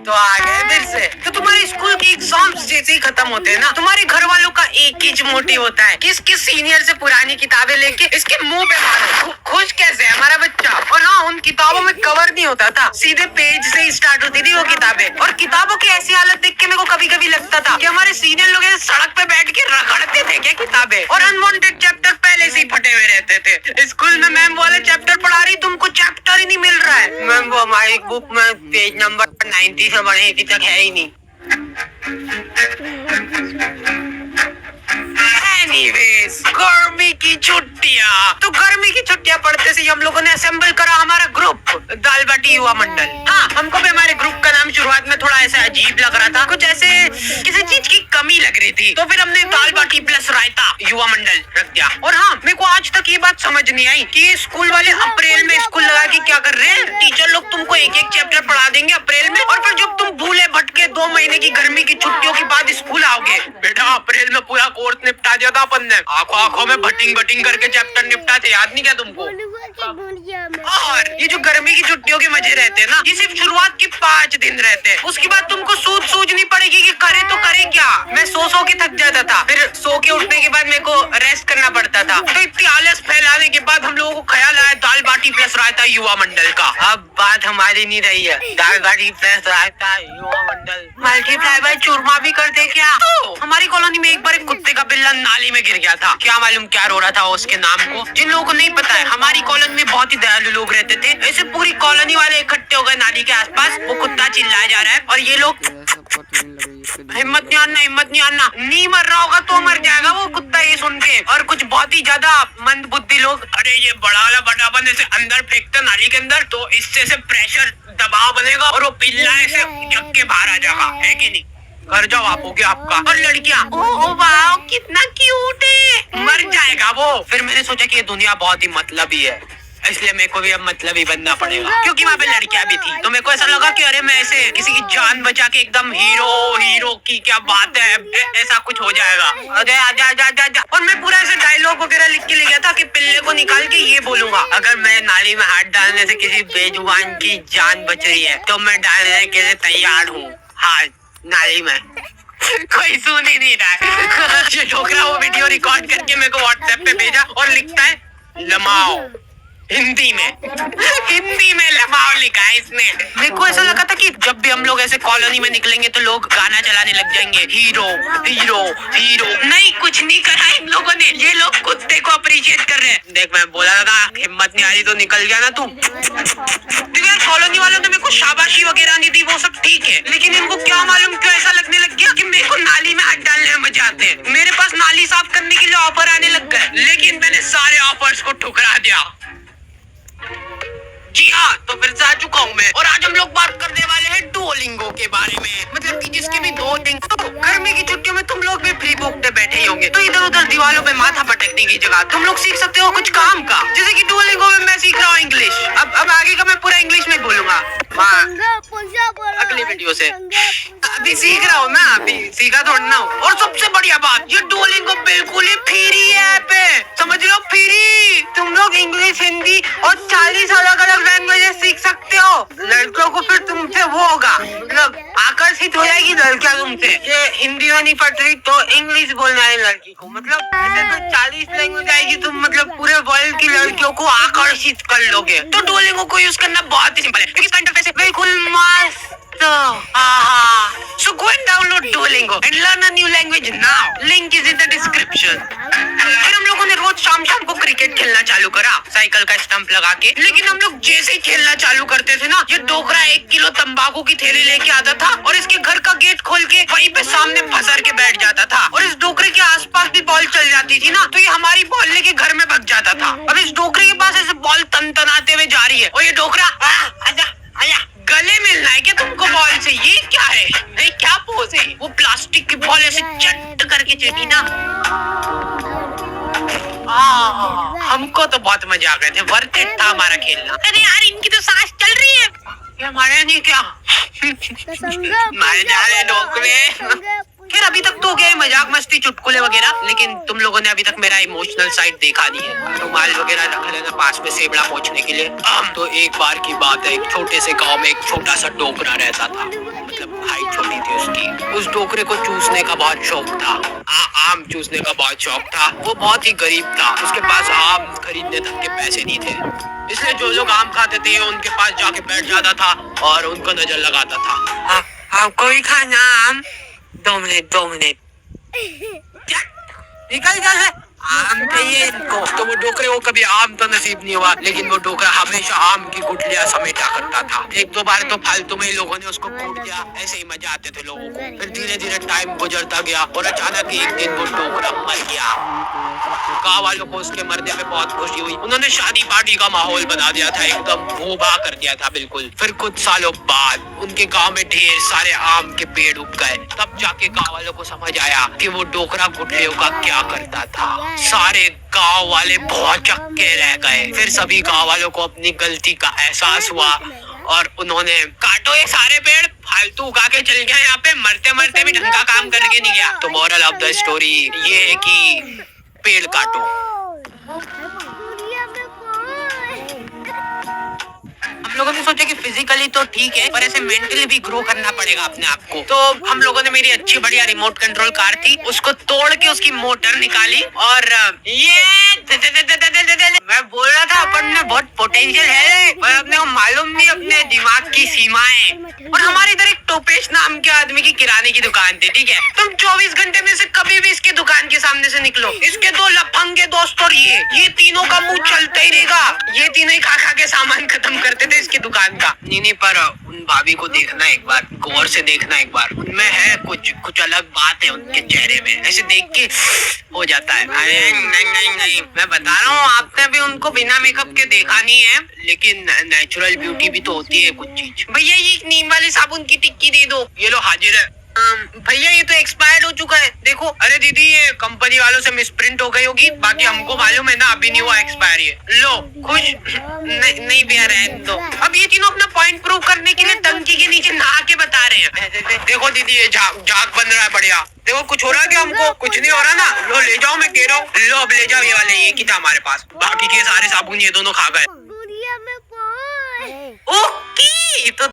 तो आ गए फिर से। तो तुम्हारे स्कूल के एग्जाम्स जैसे ही खत्म होते हैं ना, तुम्हारे घर वालों का एक ही मोटिव होता है कि इसके सीनियर से पुरानी किताबें लेके इसके मुंह पे मारो। खुश कैसे है हमारा बच्चा। और हाँ, उन किताबों में कवर नहीं होता था, सीधे पेज से ही स्टार्ट होती थी वो किताबें। और किताबों की ऐसी हालत देख के मेरे को कभी कभी लगता था कि हमारे सीनियर लोग ऐसे सड़क पे बैठ के रगड़ते थे क्या किताबें। और अनवांटेड चैप्टर पहले से ही फटे हुए रहते थे। स्कूल में मैम वाले चैप्टर पढ़ा रही, तुमको चैप्टर ही नहीं मिल रहा है। मैम वो हमारी बुक में पेज नंबर 90 से बढ़े तक है ही नहीं। Anyways, गर्मी की छुट्टियाँ। तो गर्मी की छुट्टियाँ पढ़ते से हम लोगों ने असेंबल करा हमारा ग्रुप, दाल बाटी युवा मंडल। हाँ, हमको भी हमारे ग्रुप का नाम शुरुआत में थोड़ा ऐसा अजीब लग रहा था, कुछ ऐसे किसी चीज की कमी लग रही थी, तो फिर हमने दाल बाटी प्लस रायता युवा मंडल रख दिया। और हाँ, मेरे को आज तक ये बात समझ नहीं आई कि स्कूल वाले अप्रैल में स्कूल लगा के क्या कर रहे हैं। टीचर लोग तुमको एक एक चैप्टर पढ़ा देंगे अप्रैल में, और फिर जब तुम भूले भटके 2 महीने की गर्मी की छुट्टियों के बाद स्कूल आओगे, बेटा अप्रैल में पूरा कोर्स निपटा दिया था अपन ने। आंखों आंखों में भटिंग भटिंग करके चैप्टर निपटा थे, याद नहीं क्या तुमको। और ये जो गर्मी की छुट्टियों के मजे रहते हैं ना, ये सिर्फ शुरुआत के 5 दिन रहते हैं। उसके बाद तुमको सूझनी पड़ेगी कि करे तो करे क्या। मैं सो के थक जाता था, फिर सो के उठने के बाद मेरे को रेस्ट करना पड़ता था। तो इतनी आलस फैलाने के बाद हम लोगों को ख्याल आया दाल बाटी प्लस रायता युवा मंडल का। अब बात हमारी नहीं रही है, दाल बाटी प्लस रायता युवा मंडल मल्टीप्लाई बाय चूरमा भी कर दे क्या। तो हमारी कॉलोनी में एक बार एक कुत्ते का बिल्ला नाली में गिर गया था। क्या मालूम क्या रो रहा था उसके नाम को। जिन लोगों को नहीं पता है, हमारी कॉलोनी में बहुत ही दयालु लोग रहते थे। ऐसे पूरी कॉलोनी वाले इकट्ठे हो गए नाली के आसपास। वो कुत्ता चिल्लाया जा रहा है और ये लोग हिम्मत नहीं आना, नहीं मर रहा होगा तो मर जाएगा वो कुत्ता ये सुन के। और कुछ बहुत ही ज्यादा मंद बुद्धि लोग, अरे ये बड़ा वाला बटाबन ऐसे अंदर फेंकते नाली के अंदर तो इससे से प्रेशर दबाव बनेगा और वो पिल्ला ऐसे जग के बाहर आ जाएगा, है कि नहीं। घर जाओ आप हो गया आपका। और लड़कियां, ओह वाह कितना क्यूट है, मर जाएगा वो। फिर मैंने सोचा कि ये दुनिया बहुत ही मतलबी है, इसलिए मेरे को भी अब मतलबी बनना पड़ेगा, क्योंकि वहाँ पे लड़कियां भी थी। तो मेरे को ऐसा लगा कि अरे मैं ऐसे किसी की जान बचा के एकदम हीरो की क्या बात है, ऐसा कुछ हो जाएगा। अरे आजा। और मैं पूरा ऐसे डायलॉग वगैरह लिख के ले गया था कि पिल्ले को निकाल के ये बोलूंगा, अगर मैं नाली में हाथ डालने से किसी बेजुबान की जान बच रही है तो मैं डालने के लिए तैयार हूँ हाथ नाली में। कोई सुन ही नहीं रहा है। ये छोकरा वो वीडियो रिकॉर्ड करके मेरे को व्हाट्सएप पे भेजा और लिखता है लमाओ हिंदी में लमाओ लिखा है इसने। मेरे को ऐसा लगा था कि जब भी हम लोग ऐसे कॉलोनी में निकलेंगे तो लोग गाना चलाने लग जाएंगे, हीरो। नहीं, कुछ नहीं करा इन लोगों ने, ये लोग कुत्ते को अप्रिशिएट कर रहे हैं। देख मैं बोला था हिम्मत नहीं आ रही तो निकल गया ना तू। यार कॉलोनी वालों ने मेरे को शाबाशी वगैरह नहीं दी, वो सब ठीक है, लेकिन इनको क्या मालूम क्यों ऐसा लगने लग गया कि मेरे को नाली में हाथ डालने में मजा आते हैं। मेरे पास नाली साफ करने के लिए ऑफर आने लग गए, लेकिन मैंने सारे ऑफर्स को ठुकरा दिया। जी हाँ, तो फिर से आ चुका हूँ मैं, और आज हम लोग बात करने वाले हैं डुओलिंगो के बारे में। मतलब कि जिसके भी 2 दिन, तो गर्मी की छुट्टियों में तुम लोग भी फ्री भूखते बैठे ही होंगे, तो इधर उधर दीवारों पे माथा पटकने की जगह तुम लोग सीख सकते हो कुछ काम का। जैसे कि डुओलिंगो में मैं सीख रहा हूँ इंग्लिश। अब आगे का मैं पूरा इंग्लिश में बोलूंगा अगली वीडियो से। अभी सीख रहा हूँ मैं, अभी सीखा थोड़ा ना। और सबसे बढ़िया बात, ये डुओलिंगो बिल्कुल ही फ्री ऐप है, समझ लो फ्री। तुम लोग इंग्लिश, हिंदी और 40 अलग अलग लैंग्वेजेस सीख सकते हो। लड़कियों को फिर तुमसे वो होगा, मतलब आकर्षित हो जाएगी लड़कियां तुमसे। ये हिंदी में नहीं पढ़ रही तो इंग्लिश बोलने वाली लड़की को, मतलब ऐसे तो 40 लैंग्वेज आएगी, तुम मतलब पूरे वर्ल्ड की लड़कियों को आकर्षित कर लोगे। तो डुओलिंगो को यूज करना बहुत ही सिंपल है, क्योंकि इसका इंटरफेस बिल्कुल मस्त। So go and download Duolingo and learn a new language now. Link is in the description. फिर हम लोगों ने रोज शाम को क्रिकेट खेलना चालू करा, साइकिल का स्टंप लगा के। लेकिन हम लोग जैसे ही खेलना चालू करते थे ना, ये डोकरा 1 किलो तंबाकू की थैली लेके आता था और इसके घर का गेट खोल के वहीं पे सामने फंसर के बैठ जाता था। और इस डोकरे के आसपास भी बॉल चल जाती थी ना, तो ये हमारी बॉल लेके घर में भग जाता था। अब इस डोकरे के पास ऐसे बॉल तनतनाते हुए जा रही है और ये डोकरा आजा गले मिलना है क्या तुमको बॉल से, ये क्या है, नहीं क्या पोज है। वो प्लास्टिक की बॉल ऐसे चट करके चली ना, हमको तो बहुत मजा आ गए थे, वर्थ इट था हमारा खेलना। अरे यार इनकी तो सांस चल रही है, ये हमारे नहीं क्या। मारे जा रहे डोकरे। फिर अभी तक तो गए मजाक मस्ती चुटकुले वगैरह, लेकिन तुम लोगों ने अभी तक मेरा इमोशनल साइड देखा नहीं है। रुमाल वगैरह रख लेना पास में सेबड़ा पोंछने के लिए। तो एक बार की बात है, एक छोटे से गांव में एक छोटा सा डोकरा रहता था। मतलब हाइट छोटी थी उसकी। उस डोकरे को चूसने का बहुत शौक था। आम चूसने का बहुत शौक था। वो बहुत ही गरीब था, उसके पास आम खरीदने तक के पैसे नहीं थे, इसलिए जो लोग आम खाते थे उनके पास जाके बैठ जाता था और उनको नजर लगाता था। आपको भी खाना आम? 2 मिनट निकल जा, आम चाहिए इनको। तो वो डोकरे को कभी आम तो नसीब नहीं हुआ, लेकिन वो डोकरा हमेशा आम की गुठलियां समेटा करता था। 1-2 बार तो फालतू में ही लोगों ने उसको कूट दिया, ऐसे ही मजा आते थे लोगों को। फिर धीरे धीरे टाइम गुजरता गया और अचानक एक दिन वो डोकरा मर गया। गाँव वालों को उसके मरने में बहुत खुशी हुई। उन्होंने शादी पार्टी का माहौल बना दिया था, एकदम भूभा कर दिया था बिल्कुल। फिर कुछ सालों बाद उनके गांव में ढेर सारे आम के पेड़ उग गए। तब जाके गांव वालों को समझ आया कि वो डोकरा गुठलियों का क्या करता था। सारे गांव वाले बहुत चक्के रह गए। फिर सभी गांव वालों को अपनी गलती का एहसास हुआ और उन्होंने काटो ये सारे पेड़, फालतू उगा के चल गया यहाँ पे, मरते मरते भी ढंग का काम करके नहीं गया। तो मोरल ऑफ द स्टोरी ये है कि पेड़ काटो। हम लोगों ने सोचा कि फिजिकली तो ठीक है, पर ऐसे मेंटली भी ग्रो करना पड़ेगा अपने आप को। तो हम लोगों ने मेरी अच्छी बढ़िया रिमोट कंट्रोल कार थी, उसको तोड़ के उसकी मोटर निकाली और ये मैं बोल रहा था अपन में बहुत पोटेंशियल है, पर अपने को मालूम नहीं अपने दिमाग की सीमाएं। और हमारे इधर एक टोपेश नाम के आदमी की किराने की दुकान थी, ठीक है। तुम 24 घंटे में से कभी भी इसके दुकान के सामने से निकलो, इसके 2 लफंगे दोस्त और ये तीनों का मुंह चलता ही रहेगा। ये तीनों ही खा के सामान खत्म करते थे इसकी दुकान का। नहीं पर उन भाभी को देखना एक बार, गौर से देखना एक बार, उनमें है कुछ अलग बात है उनके चेहरे में, ऐसे देख के हो जाता है। अरे नहीं मैं बता रहा हूँ, आपने भी उनको बिना मेकअप के देखा नहीं है, लेकिन नेचुरल ब्यूटी भी तो होती है कुछ चीज। भैया ये नीम वाले साबुन की टिक्की दे दो। ये लो हाजिर है। भैया ये तो एक्सपायर्ड हो चुका है, देखो। अरे दीदी ये कंपनी वालों से मिसप्रिंट हो गई होगी, बाकी हमको मालूम है ना अभी नहीं हुआ एक्सपायर। ये लो खुश नहीं भैया रहने दो। अब ये तीनों अपना पॉइंट प्रूव करने के लिए टंकी के नीचे नहा के बता रहे हैं। देखो दीदी ये झाग बन रहा है बढ़िया। देखो कुछ हो रहा है क्या? हमको कुछ नहीं हो रहा ना। लो ले जाओ, मैं कह रहा हूँ लो अब ले जाओ। ये वाले एक ही था हमारे पास, बाकी के सारे साबुन ये दोनों खा गए। ओके तो